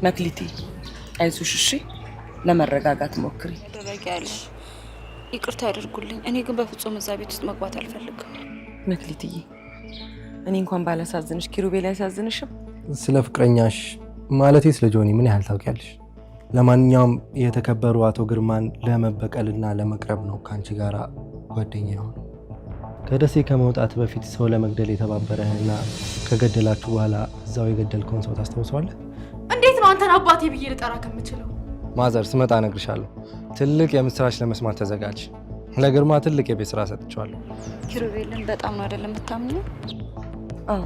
መክሊቴ አይዞሽ እሺ፣ ለመረጋጋት ሞክሪ። ተረጋጊያለሽ። ይቅርታ ያደርጉልኝ። እኔ ግን በፍጹም እዛ ቤት ውስጥ መግባት አልፈልግም። መክሊትዬ እኔ እንኳን ባላሳዝንሽ ኪሩቤል አያሳዝንሽም? ስለ ፍቅረኛሽ ማለቴ ስለ ጆኒ ምን ያህል ታውቂያለሽ? ለማንኛውም የተከበሩ አቶ ግርማን ለመበቀልና ለመቅረብ ነው ካንቺ ጋራ ጓደኛ ይሆን። ከደሴ ከመውጣት በፊት ሰው ለመግደል የተባበረህና ከገደላችሁ በኋላ እዛው የገደልከውን ሰው ታስታውሰዋለህ? እንዴት ነው አንተን አባቴ ብዬ ልጠራ ከምችለው? ማዘር ስመጣ እነግርሻለሁ። ትልቅ የምስራች ለመስማት ተዘጋጅ። ለግርማ ትልቅ የቤት ስራ ሰጥቼዋለሁ። ኪሩቤልን በጣም ነው አይደለም የምታምኚው? አዎ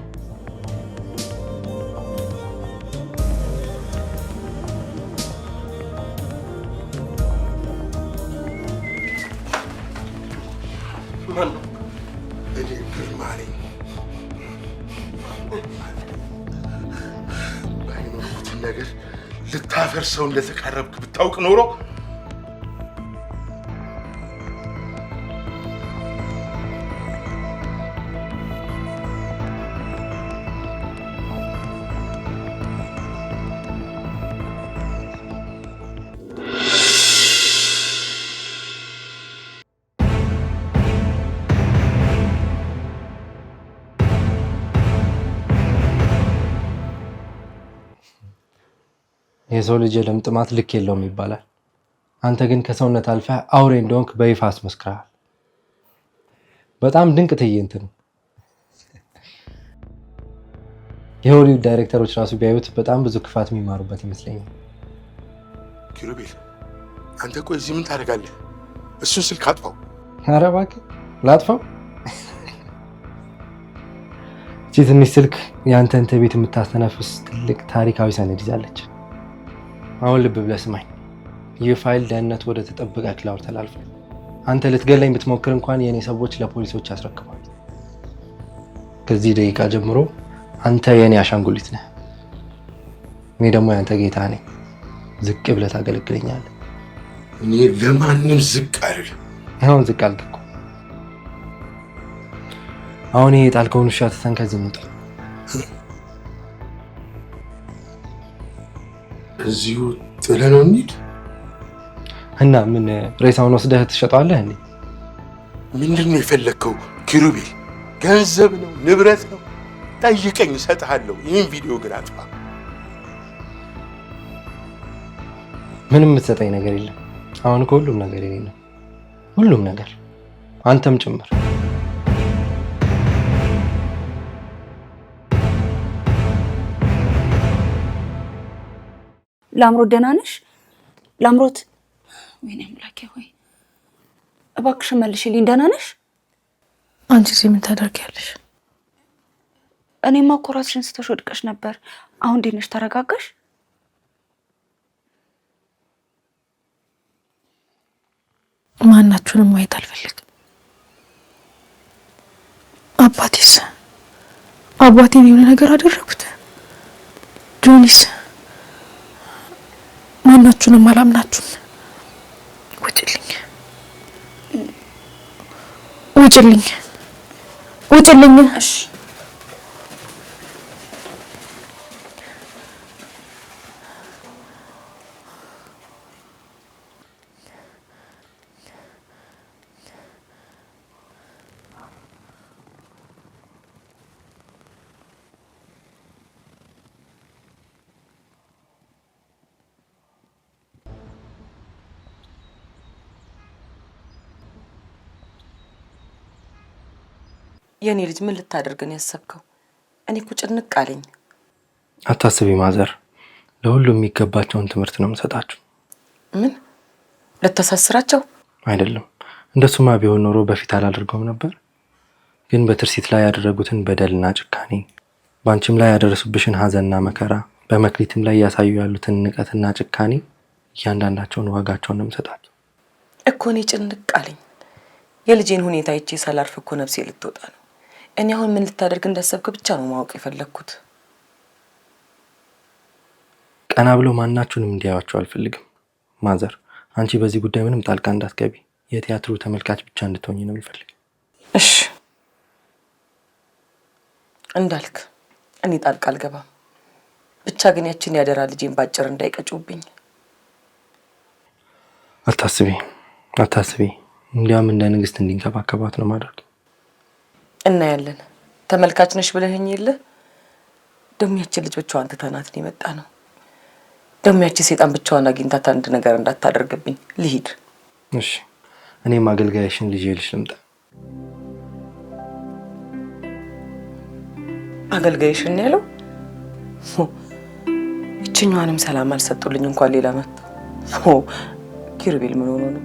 እኔ ግርማ ነኝ። ባይኖርኩትን ነገር ልታፈርሰው እንደተቃረብክ ብታውቅ ኖሮ የሰው ልጅ የደም ጥማት ልክ የለውም ይባላል። አንተ ግን ከሰውነት አልፈህ አውሬ እንደሆንክ በይፋ አስመስክረሃል። በጣም ድንቅ ትዕይንት ነው። የሆሊውድ ዳይሬክተሮች ራሱ ቢያዩት በጣም ብዙ ክፋት የሚማሩበት ይመስለኛል። ኪሩቤል አንተ ቆይ እዚህ ምን ታደርጋለህ? እሱን ስልክ አጥፋው። ኧረ እባክህ ላጥፋው? እቺ ትንሽ ስልክ የአንተን ትዕቢት የምታስተነፍስ ትልቅ ታሪካዊ ሰነድ ይዛለች። አሁን ልብ ብለህ ስማኝ። ይህ ፋይል ደህንነት ወደ ተጠበቀ ክላውድ ተላልፏል። አንተ ልትገለኝ ብትሞክር እንኳን የእኔ ሰዎች ለፖሊሶች ያስረክባሉ። ከዚህ ደቂቃ ጀምሮ አንተ የእኔ አሻንጉሊት ነህ፣ እኔ ደግሞ ያንተ ጌታ ነኝ። ዝቅ ብለህ ታገለግለኛለህ። እኔ ለማንም ዝቅ አይደለም። አሁን ዝቅ አልክ እኮ። አሁን ይሄ የጣልከውን ውሻ ትተን ከዚህ እንውጣ። እዚሁ ጥለህ ነው እንሂድ። እና ምን ሬሳውን ወስደህ ትሸጠዋለህ እንዴ? ምንድን ነው የፈለግከው ኪሩቤል? ገንዘብ ነው ንብረት ነው? ጠይቀኝ እሰጥሃለሁ። ይህን ቪዲዮ ግን አጥፋ። ምንም የምትሰጠኝ ነገር የለም። አሁን እኮ ሁሉም ነገር የኔ ነው፣ ሁሉም ነገር፣ አንተም ጭምር። ላምሮት ደህና ነሽ? ላምሮት፣ ወይኔ አምላኬ ሆይ እባክሽ መልሽልኝ። ደህና ነሽ? አንቺ እዚህ ምን ታደርጊያለሽ? እኔማ እኮ ራስሽን ስተሽ ወድቀሽ ነበር። አሁን እንዴት ነሽ? ተረጋጋሽ? ማናችሁንም ማየት አልፈልግም። አባቴን የሆነ ነገር አደረጉት። ጆኒስ ማናችሁንም አላምናችሁም። ውጭልኝ። እሺ የኔ ልጅ ምን ልታደርገን ያሰብከው? እኔ እኮ ጭንቅ አለኝ። አታስቢ ማዘር፣ ለሁሉም የሚገባቸውን ትምህርት ነው የምሰጣችሁ። ምን ልታሳስራቸው? አይደለም፣ እንደሱማ ቢሆን ኖሮ በፊት አላደርገውም ነበር። ግን በትርሲት ላይ ያደረጉትን በደልና ጭካኔ፣ ባንቺም ላይ ያደረሱብሽን ሀዘንና መከራ፣ በመክሊትም ላይ ያሳዩ ያሉትን ንቀትና ጭካኔ እያንዳንዳቸውን ዋጋቸውን ነው የምሰጣቸው እኮ። እኔ ጭንቅ አለኝ። የልጄን ሁኔታ አይቼ ሳላርፍ እኮ ነፍሴ ልትወጣ ነው። እኔ አሁን ምን ልታደርግ እንዳሰብክ ብቻ ነው ማወቅ የፈለግኩት። ቀና ብሎ ማናችሁንም እንዲያዩአችሁ አልፈልግም ማዘር። አንቺ በዚህ ጉዳይ ምንም ጣልቃ እንዳትገቢ፣ የቲያትሩ ተመልካች ብቻ እንድትሆኚ ነው የምፈልግ። እሺ እንዳልክ፣ እኔ ጣልቃ አልገባም። ብቻ ግን ያችን ያደራ ልጄን ባጭር እንዳይቀጩብኝ። አታስቢ። እንዲያውም እንደ ንግስት እንዲንከባከባት ነው ማድረግ። እናያለን። ተመልካች ነሽ ብለህኝ የለ ደሞ ያችን ልጅ ብቻዋን ትተናት ነው የመጣ ነው። ደሞ ያቺ ሰይጣን ብቻዋን አግኝታት አንድ ነገር እንዳታደርግብኝ ልሂድ። እሺ እኔም አገልጋይሽን ልጅ ልሽ ልምጣ። አገልጋይሽን ያለው እችኛዋንም ሰላም አልሰጡልኝ እንኳን ሌላ መጣ። ኪሩቤል ምን ሆኖ ነው?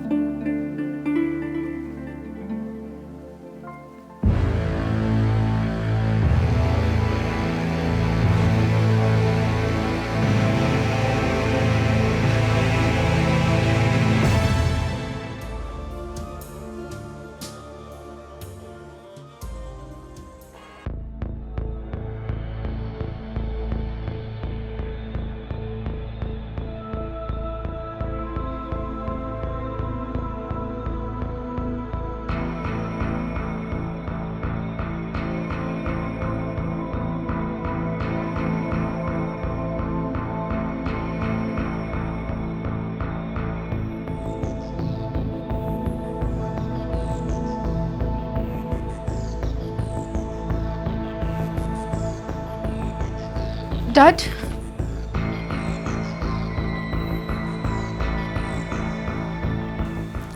ዳድ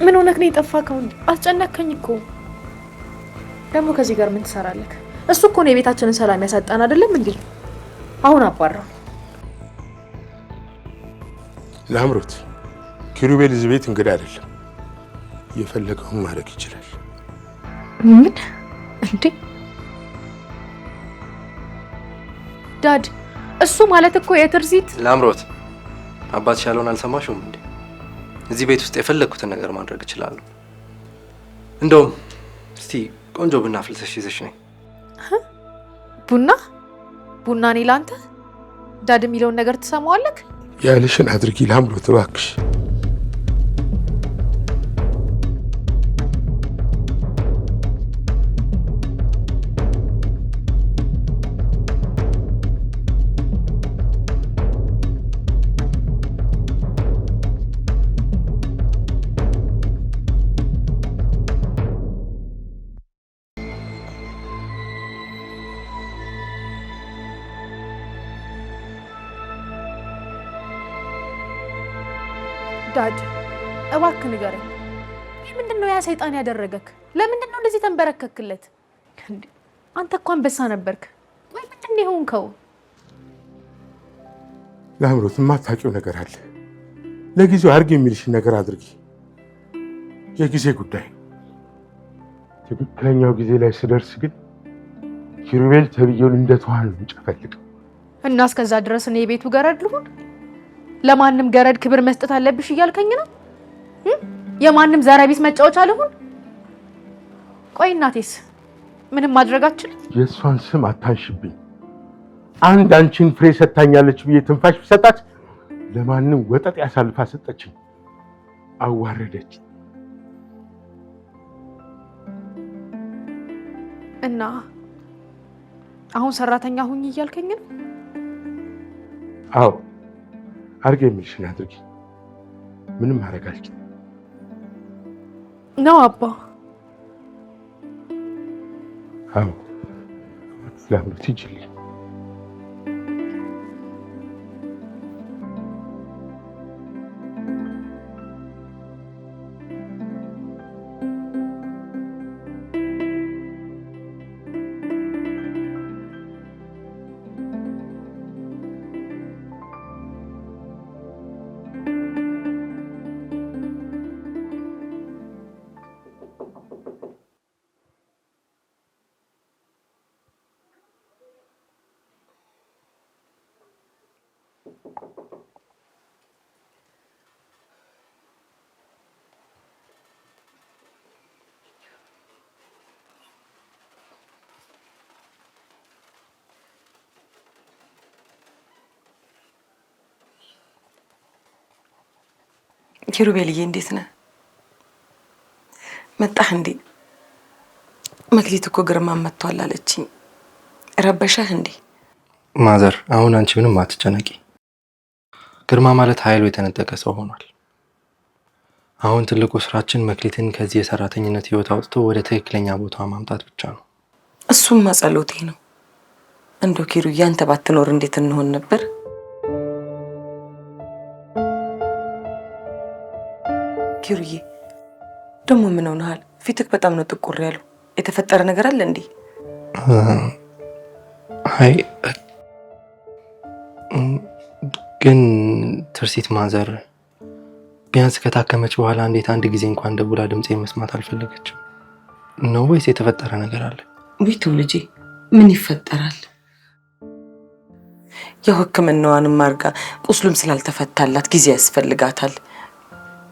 ምን ሆነክ ነው የጠፋከው? አስጨነከኝ እኮ። ደግሞ ከዚህ ጋር ምን ትሰራለህ? እሱ እኮ ነው የቤታችንን ሰላም ያሳጣን አይደለም እንዴ? አሁን አባራው። ላምሮት ኪሩቤል እዚህ ቤት እንግዳ አይደለም። የፈለገውን ማድረግ ይችላል። ምን እንዴ? ዳድ እሱ ማለት እኮ የትርሲት ላምሮት አባትሽ ያለውን አልሰማሽውም እንዴ? እዚህ ቤት ውስጥ የፈለኩትን ነገር ማድረግ እችላለሁ። እንደውም እስቲ ቆንጆ ቡና አፍልተሽ ይዘሽ ነኝ። ቡና እኔ ላንተ? ዳድ የሚለውን ነገር ትሰማዋለህ? ያለሽን አድርጊ ላምሮት እባክሽ። ዳድ እባክህ ንገረኝ፣ ምንድነው ያ ሰይጣን ያደረገክ? ለምንድነው እንደዚህ ተንበረከክለት? አንተ እኮ አንበሳ ነበርክ ወይ ምንድነው የሆንከው? ላምሮት የማታውቂው ነገር አለ። ለጊዜው አድርጊ የሚልሽን ነገር አድርጊ። የጊዜ ጉዳይ ነው። ትክክለኛው ጊዜ ላይ ስደርስ ግን ኪሩቤል ተብዬውን እንደተዋል ነው ጨፈልቀው እና እስከዛ ድረስ እኔ የቤቱ ገረድ ልሁን? ለማንም ገረድ ክብር መስጠት አለብሽ እያልከኝ ነው? የማንም ዘረቢስ መጫወቻ ልሁን? ቆይ እናቴስ ምንም ማድረጋችን? የእሷን ስም አታንሽብኝ። አንድ አንቺን ፍሬ ሰጥታኛለች ብዬ ትንፋሽ ብሰጣት ለማንም ወጠጥ ያሳልፋ ሰጠችኝ፣ አዋረደች። እና አሁን ሰራተኛ ሁኝ እያልከኝ ነው? አዎ አድርጌ የሚልሽን አድርጊ። ምንም ማድረግ አልችልም ነው አባ። አዎ ላምሮት ይችላል። ኪሩቤልዬ እንዴት ነህ? መጣህ እንዴ? መክሊት እኮ ግርማ መጥቷል አለችኝ። ረበሸህ እንዴ? ማዘር አሁን አንቺ ምንም አትጨነቂ። ግርማ ማለት ኃይሉ የተነጠቀ ሰው ሆኗል። አሁን ትልቁ ስራችን መክሊትን ከዚህ የሰራተኝነት ህይወት አውጥቶ ወደ ትክክለኛ ቦታዋ ማምጣት ብቻ ነው። እሱም ጸሎቴ ነው። እንደው ኪሩዬ አንተ ባትኖር እንዴት እንሆን ነበር? ኪሩዬ ደግሞ ምን ሆነሃል? ፊትክ በጣም ነው ጥቁር ያለው። የተፈጠረ ነገር አለ እንዴ? አይ ግን ትርሲት ማዘር ቢያንስ ከታከመች በኋላ እንዴት አንድ ጊዜ እንኳን ደውላ ድምጼን መስማት አልፈለገችም ነው ወይስ የተፈጠረ ነገር አለ? ቤቱ ልጄ ምን ይፈጠራል? የሕክምናዋንም አርጋ ቁስሉም ስላልተፈታላት ጊዜ ያስፈልጋታል።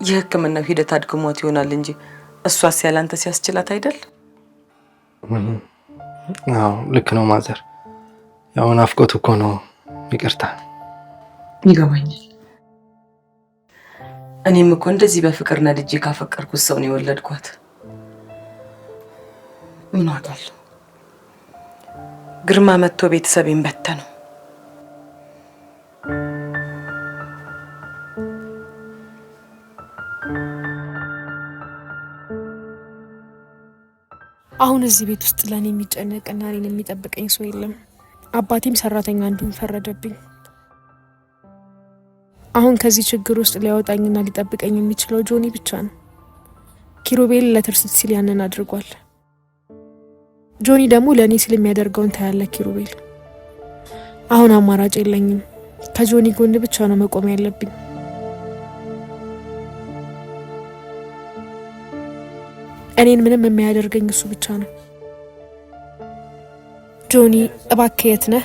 የሕክምናው ሂደት አድክሟት ይሆናል እንጂ እሷስ ያላንተ ሲያስችላት አይደል? አዎ ልክ ነው ማዘር። ያው ናፍቆት እኮ ነው። ይቅርታ። ይገባኛል። እኔም እኮ እንደዚህ በፍቅር ነድጄ ካፈቀርኩት ሰው ነው የወለድኳት። ምን አውቃለሁ። ግርማ መጥቶ ቤተሰቤን በተነው። አሁን እዚህ ቤት ውስጥ ለኔ የሚጨነቅና እኔን የሚጠብቀኝ ሰው የለም። አባቴም ሰራተኛ እንዱን ፈረደብኝ። አሁን ከዚህ ችግር ውስጥ ሊያወጣኝና ሊጠብቀኝ የሚችለው ጆኒ ብቻ ነው። ኪሩቤል ለትርሲት ሲል ያንን አድርጓል። ጆኒ ደግሞ ለኔ ሲል የሚያደርገውን ታያለ ኪሩቤል። አሁን አማራጭ የለኝም። ከጆኒ ጎን ብቻ ነው መቆም ያለብኝ። እኔን ምንም የሚያደርገኝ እሱ ብቻ ነው። ጆኒ እባክህ የት ነህ?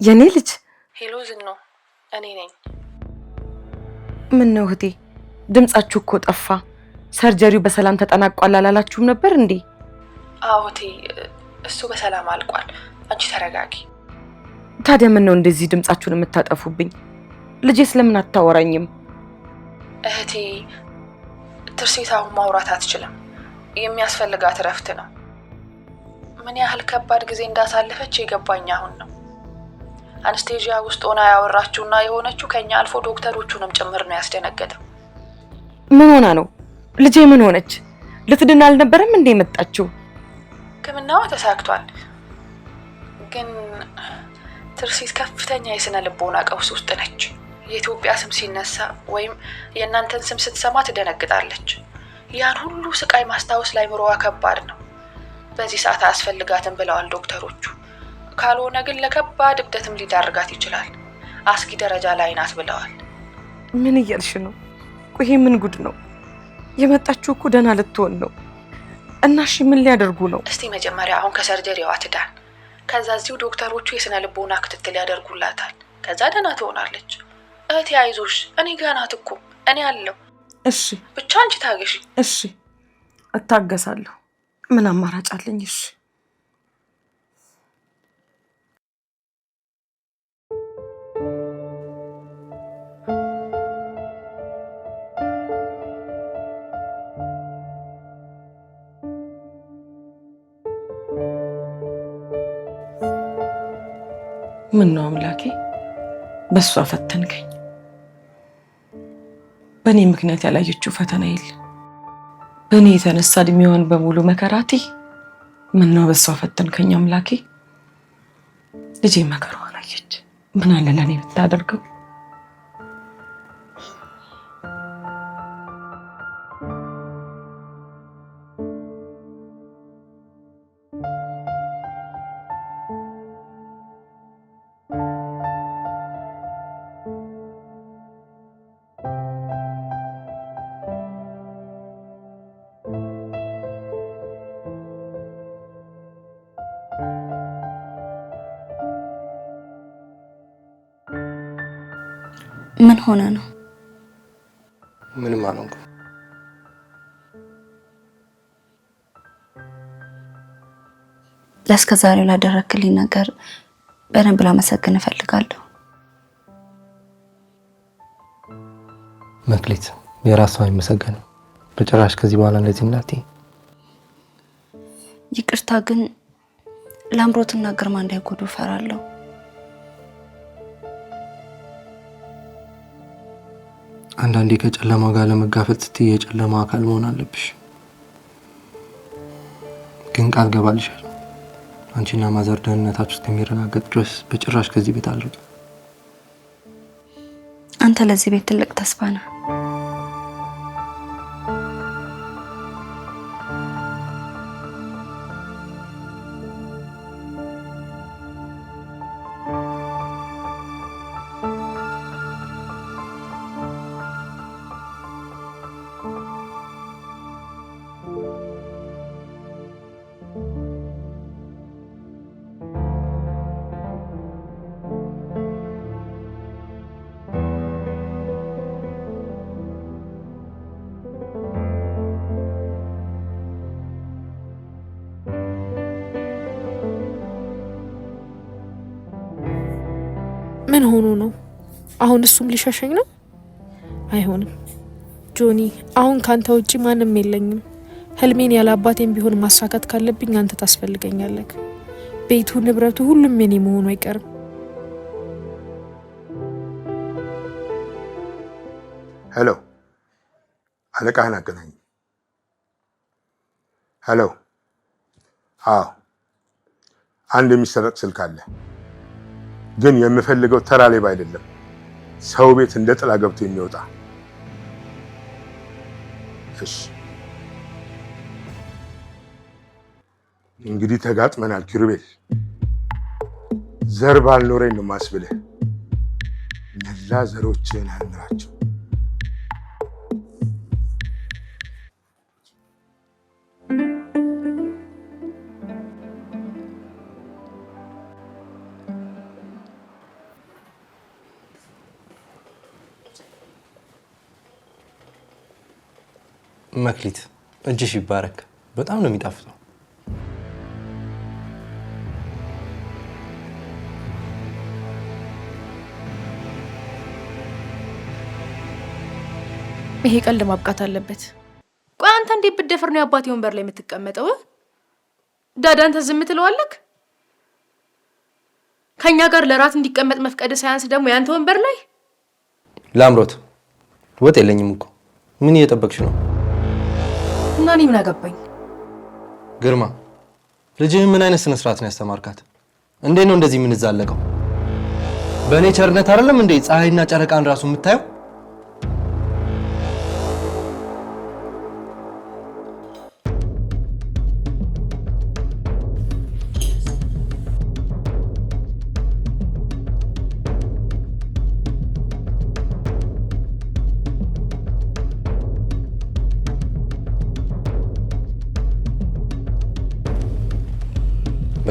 የኔ ልጅ ሄሎ ዝኖ፣ እኔ ነኝ። ምን ነው እህቴ? ድምጻችሁ እኮ ጠፋ። ሰርጀሪው በሰላም ተጠናቋል አላላችሁም ነበር እንዴ? አዎ እቴ፣ እሱ በሰላም አልቋል። አንቺ ተረጋጊ። ታዲያ ምን ነው እንደዚህ ድምጻችሁን የምታጠፉብኝ? ልጄ ስለምን አታወራኝም? እህቴ ትርሲት አሁን ማውራት አትችልም። የሚያስፈልጋት እረፍት ነው። ምን ያህል ከባድ ጊዜ እንዳሳለፈች የገባኝ አሁን ነው። አንስቴዥያ ውስጥ ሆና ያወራችውና የሆነችው ከኛ አልፎ ዶክተሮቹንም ጭምር ነው ያስደነገጠው። ምን ሆና ነው? ልጄ ምን ሆነች? ልትድን አልነበረም እንዴ የመጣችው? ሕክምናዋ ተሳክቷል። ግን ትርሲት ከፍተኛ የስነ ልቦና ቀውስ ውስጥ ነች። የኢትዮጵያ ስም ሲነሳ ወይም የእናንተን ስም ስትሰማ ትደነግጣለች። ያን ሁሉ ስቃይ ማስታወስ ላይ ምሮዋ ከባድ ነው። በዚህ ሰዓት አያስፈልጋትም ብለዋል ዶክተሮቹ። ካልሆነ ግን ለከባድ እብደትም ሊዳርጋት ይችላል። አስጊ ደረጃ ላይ ናት ብለዋል። ምን እያልሽ ነው? ይሄ ምን ጉድ ነው? የመጣችው እኮ ደህና ልትሆን ነው። እና እሺ ምን ሊያደርጉ ነው? እስቲ መጀመሪያ አሁን ከሰርጀሪዋ ትዳን። ከዛ እዚሁ ዶክተሮቹ የስነ ልቦና ክትትል ያደርጉላታል። ከዛ ደህና ትሆናለች። እህቴ አይዞሽ፣ እኔ ጋር ናት እኮ እኔ አለሁ። እሺ ብቻ አንቺ ታገሺ። እሺ እታገሳለሁ። ምን አማራጭ አለኝ? እሺ ምን ነው አምላኬ፣ በሷ ፈተንከኝ። በእኔ ምክንያት ያላየችው ፈተና የለም። በእኔ የተነሳ እድሜዋን በሙሉ መከራቴ። ምን ነው በሷ ፈተንከኝ አምላኬ። ልጄ መከራዋን አየች። ምን አለ ለእኔ ብታደርገው። ምን ሆነ ነው? ምንም አልሆንኩም። ለእስከ ዛሬው ላደረክልኝ ነገር በደንብ ላመሰግን እፈልጋለሁ። መክሊት የራሷ አይመሰገንም። በጭራሽ ከዚህ በኋላ እንደዚህ እናቴ። ይቅርታ ግን ላምሮትና ግርማ እንዳይጎዱ እፈራለሁ። አንዳንዴ ከጨለማ ጋር ለመጋፈጥ ስትይ የጨለማ አካል መሆን አለብሽ። ግን ቃል ገባልሻለሁ አንቺና ማዘር ደህንነታችሁ እስከሚረጋገጥ ድረስ በጭራሽ ከዚህ ቤት አልወጣም። አንተ ለዚህ ቤት ትልቅ ተስፋ ነህ። ምን ሆኖ ነው አሁን? እሱም ሊሸሸኝ ነው? አይሆንም ጆኒ፣ አሁን ካንተ ውጪ ማንም የለኝም። ህልሜን ያለ አባቴም ቢሆን ማሳካት ካለብኝ አንተ ታስፈልገኛለህ። ቤቱ፣ ንብረቱ፣ ሁሉም የኔ መሆኑ አይቀርም። ሄሎ፣ አለቃህን አገናኝ። ሄሎ። አዎ፣ አንድ የሚሰረቅ ስልክ አለ። ግን የምፈልገው ተራ ሌባ አይደለም፣ ሰው ቤት እንደ ጥላ ገብቶ የሚወጣ። እሺ እንግዲህ ተጋጥመናል ኪሩቤል። ዘር ባልኖረኝ ነው ማስብልህ። መላ ዘሮችን አልምራቸው። መክሊት እጅሽ ይባረክ። በጣም ነው የሚጣፍጠው። ይሄ ቀልድ ማብቃት አለበት። ቆይ አንተ እንዴት ብትደፍር ነው የአባቴ ወንበር ላይ የምትቀመጠው? ዳዳ አንተ ዝም ትለዋለህ? ከኛ ጋር ለራት እንዲቀመጥ መፍቀድ ሳያንስ ደግሞ ያንተ ወንበር ላይ። ላምሮት ወጥ የለኝም እኮ ምን እየጠበቅሽ ነው? እና እኔ ምን አገባኝ? ግርማ ልጅህን ምን አይነት ስነ ስርዓት ነው ያስተማርካት? እንዴት ነው እንደዚህ የምንዛለቀው? በእኔ ቸርነት አይደለም እንዴ ፀሐይና ጨረቃን ራሱ የምታየው?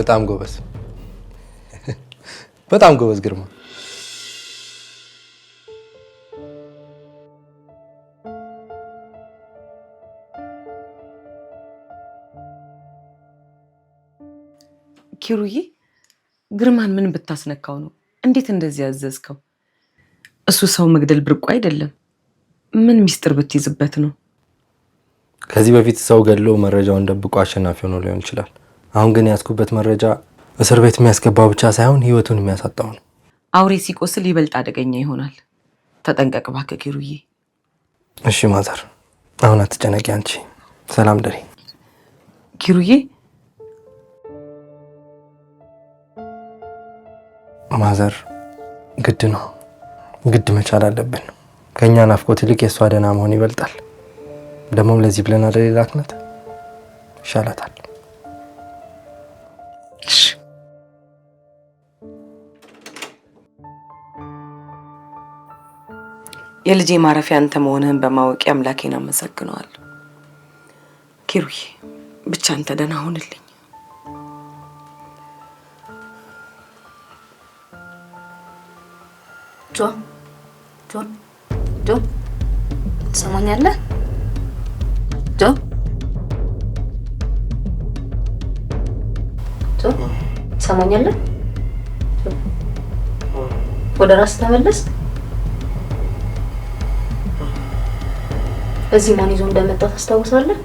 በጣም ጎበዝ፣ በጣም ጎበዝ ግርማ። ኪሩዬ ግርማን ምን ብታስነካው ነው እንዴት እንደዚህ ያዘዝከው? እሱ ሰው መግደል ብርቁ አይደለም። ምን ሚስጥር ብትይዝበት ነው? ከዚህ በፊት ሰው ገድሎ መረጃውን ደብቆ አሸናፊ ሆኖ ሊሆን ይችላል። አሁን ግን ያስኩበት መረጃ እስር ቤት የሚያስገባው ብቻ ሳይሆን ህይወቱን የሚያሳጣው ነው። አውሬ ሲቆስል ይበልጥ አደገኛ ይሆናል። ተጠንቀቅ እባክህ ኪሩዬ። እሺ ማዘር፣ አሁን አትጨነቂ አንቺ። ሰላም ደሪ ኪሩዬ። ማዘር፣ ግድ ነው፣ ግድ መቻል አለብን። ከኛ ናፍቆት ይልቅ የእሷ ደህና መሆን ይበልጣል። ደግሞም ለዚህ ብለን አይደል ላክናት፣ ይሻላታል። የልጄ ማረፊያ አንተ መሆንህን በማወቅ አምላኬን አመሰግነዋለሁ። ኪሩዬ ብቻ አንተ ደህና ሁንልኝ። ጆን ጆን ጆን ትሰማኛለህ? ጆን ጆን ትሰማኛለህ? ወደ ራስ ተመለስ። እዚህ ማን ይዞ እንደመጣ ታስታውሳለህ?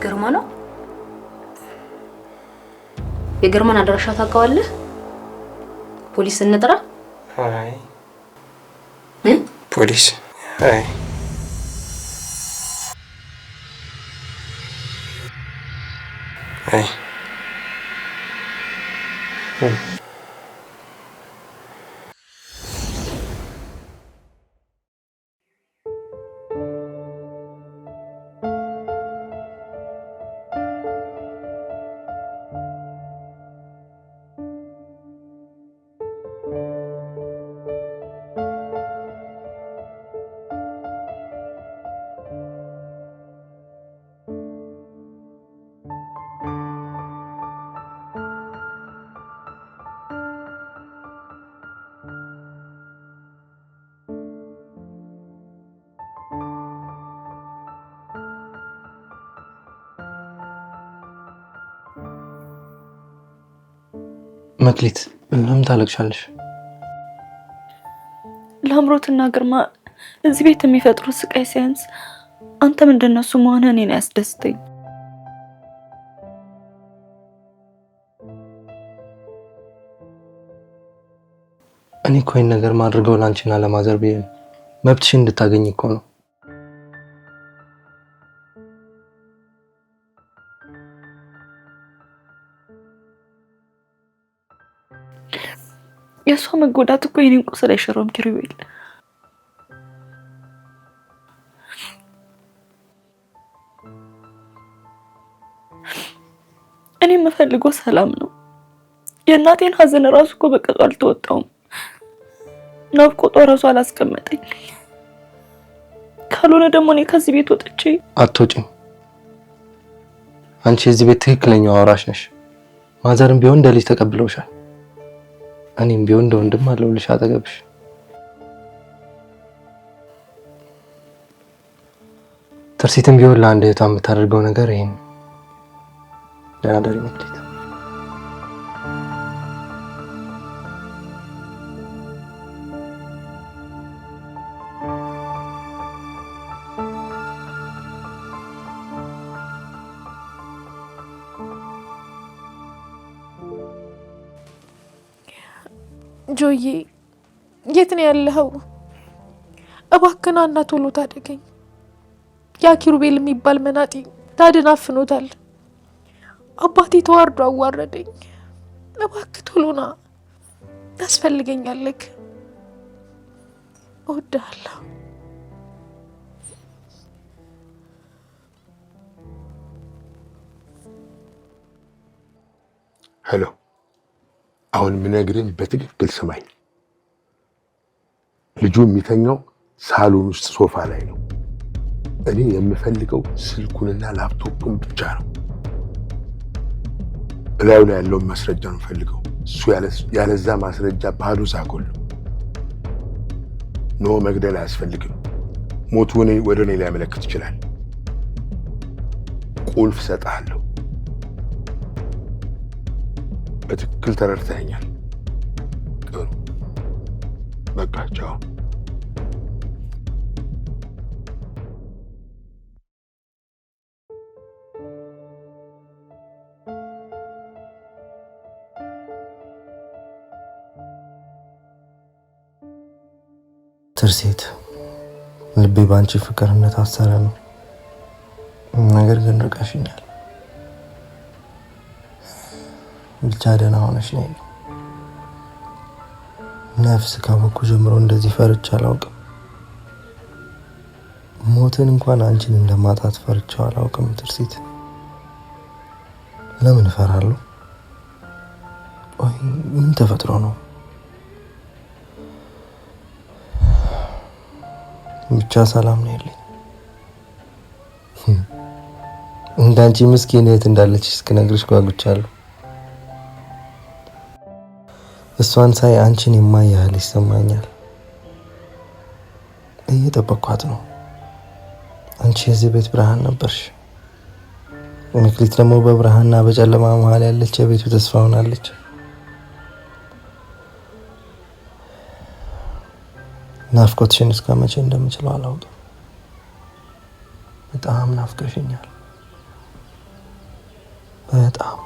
ግርማ ነው። የግርማን አድራሻ ታውቀዋለህ? ፖሊስ እንጥራ? አይ ፖሊስ አይ አይ መክሊት ለምን ታለቅሻለሽ? ላምሮትና ግርማ እዚህ ቤት የሚፈጥሩት ስቃይ ሲያንስ አንተም እንደነሱ መሆንህ እኔን ያስደስተኝ። እኔ እኮ ይሄን ነገር ማድረገው ላንቺና ለማዘር ብዬ መብትሽን እንድታገኝ እኮ ነው። የሷ መጎዳት እኮ የኔን ቁስል አይሽረውም ኪሩቤል። እኔ የምፈልገው ሰላም ነው። የእናቴን ሀዘን ራሱ እኮ በቅጡ አልተወጣውም። ናፍቆቷ ራሱ አላስቀመጠኝ። ካልሆነ ደግሞ እኔ ከዚህ ቤት ወጥቼ አትወጪም። አንቺ የዚህ ቤት ትክክለኛው አውራሽ ነሽ። ማዘርም ቢሆን እንደ ልጅ ተቀብለውሻል። እኔም ቢሆን እንደ ወንድም አለሁልሽ አጠገብሽ። ትርሲትም ቢሆን ለአንድ እህቷ የምታደርገው ነገር ይሄን። ደህና ደሪ መክሊት። ጆዬ የት ነው ያለኸው? እባክህን እና ቶሎ ታደገኝ። ያ ኪሩቤል የሚባል መናጢ ታድናፍኖታል። አባቴ ተዋርዶ አዋረደኝ። እባክህ ቶሎ ና፣ ታስፈልገኛለህ። እወድሃለሁ። ሄሎ፣ አሁን ምነግርህን በትክክል ስማኝ። ልጁ የሚተኛው ሳሎን ውስጥ ሶፋ ላይ ነው። እኔ የምፈልገው ስልኩንና ላፕቶፑን ብቻ ነው። እላዩ ላይ ያለውን ማስረጃ ነው ፈልገው። እሱ ያለዛ ማስረጃ ባዶ ሳኮል ኖ መግደል አያስፈልግም። ሞቱ ወደ እኔ ሊያመለክት ይችላል። ቁልፍ ሰጥሃለሁ። በትክክል ተረድተኸኛል? ጥሩ፣ በቃ ቻው። ትርሴት፣ ልቤ ባንቺ ፍቅር እንደታሰረ ነው። ነገር ግን ርቀሽኛል። ብቻ ደህና ሆነሽ ነኝ። ነፍስ ካወኩ ጀምሮ እንደዚህ ፈርቼ አላውቅም። ሞትን እንኳን አንቺን እንደማጣት ፈርቼው አላውቅም። ትርሴት፣ ለምን እፈራለሁ? ምን ተፈጥሮ ነው? ብቻ ሰላም ነው ያለኝ። እንዳንቺ ምስኪን እህት እንዳለች እስክነግርሽ ጓጉቻለሁ። እሷን ሳይ አንቺን የማያህል ይሰማኛል። እየጠበቅኳት ነው። አንቺ የዚህ ቤት ብርሃን ነበርሽ። መክሊት ደግሞ በብርሃንና በጨለማ መሀል ያለች የቤቱ ተስፋ ሆናለች። ናፍቆትሽን እስከ መቼ እንደምችለው አላውቅም። በጣም ናፍቀሽኛል። በጣም